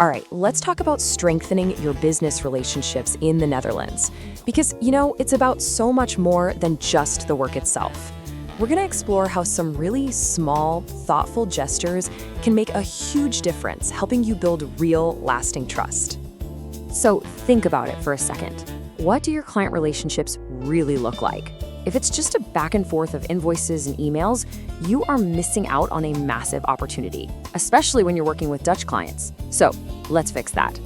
All right, let's talk about strengthening your business relationships in the Netherlands. Because, it's about so much more than just the work itself. We're going to explore how some really small, thoughtful gestures can make a huge difference, helping you build real, lasting trust. So think about it for a second. What do your client relationships really look like? If it's just a back and forth of invoices and emails, you are missing out on a massive opportunity, especially when you're working with Dutch clients. So let's fix that.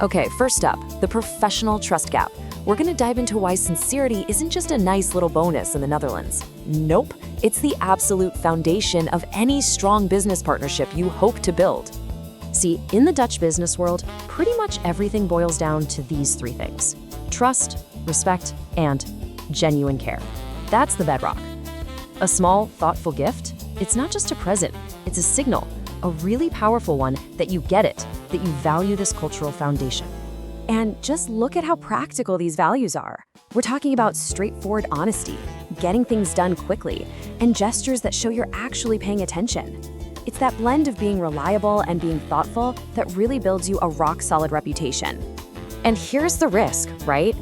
Okay, first up, the professional trust gap. We're going to dive into why sincerity isn't just a nice little bonus in the Netherlands. Nope, it's the absolute foundation of any strong business partnership you hope to build. See, in the Dutch business world, pretty much everything boils down to these three things: trust, respect, and genuine care. That's the bedrock. A small, thoughtful gift, it's not just a present, it's a signal, a really powerful one that you get it, that you value this cultural foundation. And just look at how practical these values are. We're talking about straightforward honesty, getting things done quickly, and gestures that show you're actually paying attention. It's that blend of being reliable and being thoughtful that really builds you a rock-solid reputation. And here's the risk, right?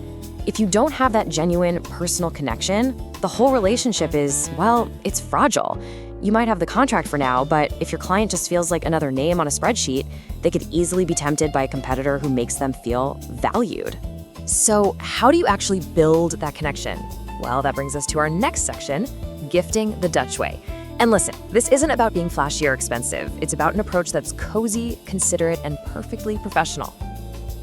If you don't have that genuine personal connection, the whole relationship is, well, it's fragile. You might have the contract for now, but if your client just feels like another name on a spreadsheet, they could easily be tempted by a competitor who makes them feel valued. So how do you actually build that connection? Well, that brings us to our next section, gifting the Dutch way. And listen, this isn't about being flashy or expensive. It's about an approach that's cozy, considerate, and perfectly professional.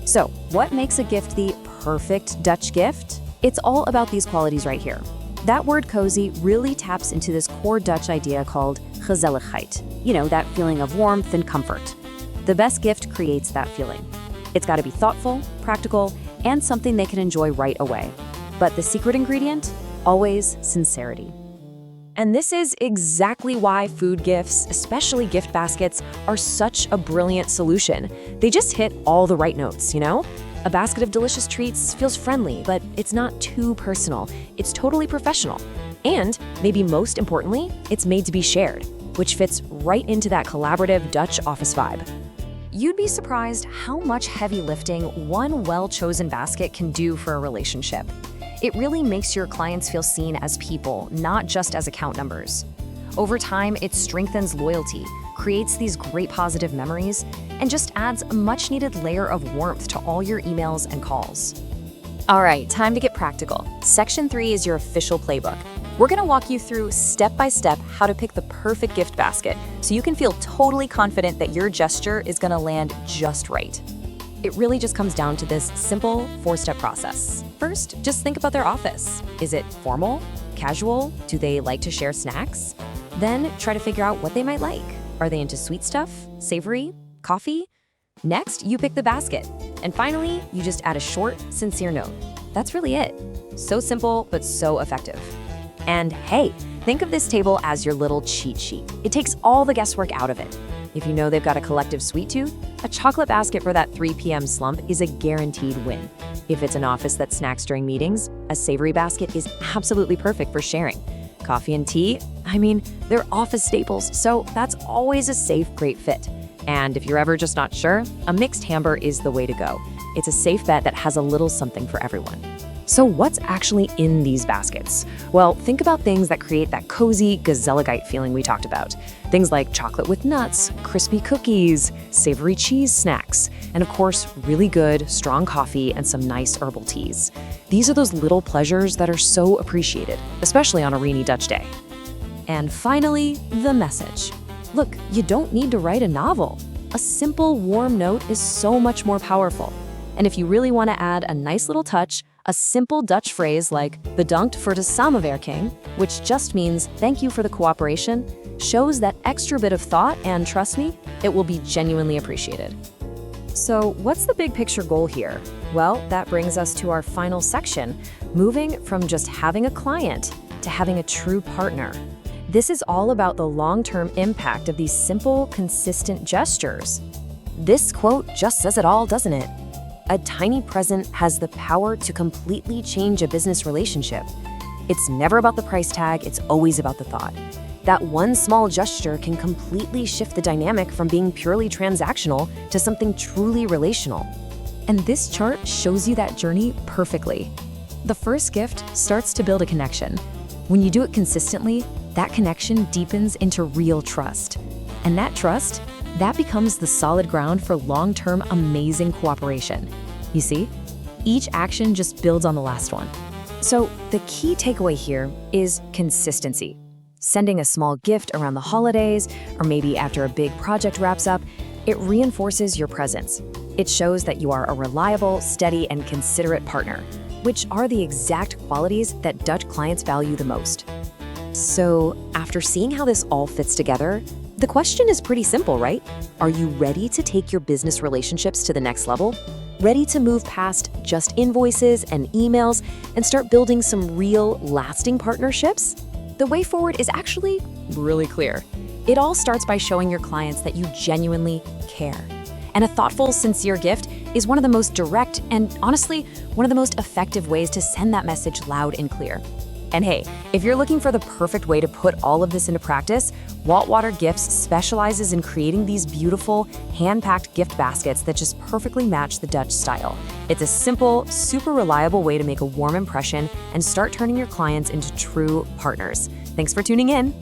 So what makes a gift the perfect Dutch gift? It's all about these qualities right here. That word cozy really taps into this core Dutch idea called gezelligheid. That feeling of warmth and comfort. The best gift creates that feeling. It's got to be thoughtful, practical, and something they can enjoy right away. But the secret ingredient? Always sincerity. And this is exactly why food gifts, especially gift baskets, are such a brilliant solution. They just hit all the right notes, A basket of delicious treats feels friendly, but it's not too personal. It's totally professional. And, maybe most importantly, it's made to be shared, which fits right into that collaborative Dutch office vibe. You'd be surprised how much heavy lifting one well-chosen basket can do for a relationship. It really makes your clients feel seen as people, not just as account numbers. Over time, it strengthens loyalty, creates these great positive memories, and just adds a much-needed layer of warmth to all your emails and calls. All right, time to get practical. Section 3 is your official playbook. We're going to walk you through step-by-step how to pick the perfect gift basket so you can feel totally confident that your gesture is going to land just right. It really just comes down to this simple 4-step process. First, just think about their office. Is it formal? Casual? Do they like to share snacks? Then try to figure out what they might like. Are they into sweet stuff? Savory? Coffee? Next, you pick the basket. And finally, you just add a short, sincere note. That's really it. So simple, but so effective. And hey, think of this table as your little cheat sheet. It takes all the guesswork out of it. If you know they've got a collective sweet tooth, a chocolate basket for that 3 p.m. slump is a guaranteed win. If it's an office that snacks during meetings, a savory basket is absolutely perfect for sharing. Coffee and tea, they're office staples, so that's always a safe, great fit. And if you're ever just not sure, a mixed hamper is the way to go. It's a safe bet that has a little something for everyone. So what's actually in these baskets? Well, think about things that create that cozy gezelligheid feeling we talked about. Things like chocolate with nuts, crispy cookies, savory cheese snacks, and of course, really good, strong coffee and some nice herbal teas. These are those little pleasures that are so appreciated, especially on a rainy Dutch day. And finally, the message. Look, you don't need to write a novel. A simple, warm note is so much more powerful. And if you really want to add a nice little touch, a simple Dutch phrase like bedankt voor de samenwerking, which just means thank you for the cooperation, shows that extra bit of thought, and trust me, it will be genuinely appreciated. So what's the big picture goal here? Well, that brings us to our final section, moving from just having a client to having a true partner. This is all about the long-term impact of these simple, consistent gestures. This quote just says it all, doesn't it? A tiny present has the power to completely change a business relationship. It's never about the price tag, it's always about the thought. That one small gesture can completely shift the dynamic from being purely transactional to something truly relational. And this chart shows you that journey perfectly. The first gift starts to build a connection. When you do it consistently, that connection deepens into real trust. And that trust, that becomes the solid ground for long-term amazing cooperation. You see, each action just builds on the last one. So the key takeaway here is consistency. Sending a small gift around the holidays, or maybe after a big project wraps up, it reinforces your presence. It shows that you are a reliable, steady, and considerate partner, which are the exact qualities that Dutch clients value the most. So, after seeing how this all fits together, the question is pretty simple, right? Are you ready to take your business relationships to the next level? Ready to move past just invoices and emails and start building some real, lasting partnerships? The way forward is actually really clear. It all starts by showing your clients that you genuinely care. And a thoughtful, sincere gift is one of the most direct and, honestly, one of the most effective ways to send that message loud and clear. And hey, if you're looking for the perfect way to put all of this into practice, Walwater Gifts specializes in creating these beautiful, hand-packed gift baskets that just perfectly match the Dutch style. It's a simple, super reliable way to make a warm impression and start turning your clients into true partners. Thanks for tuning in.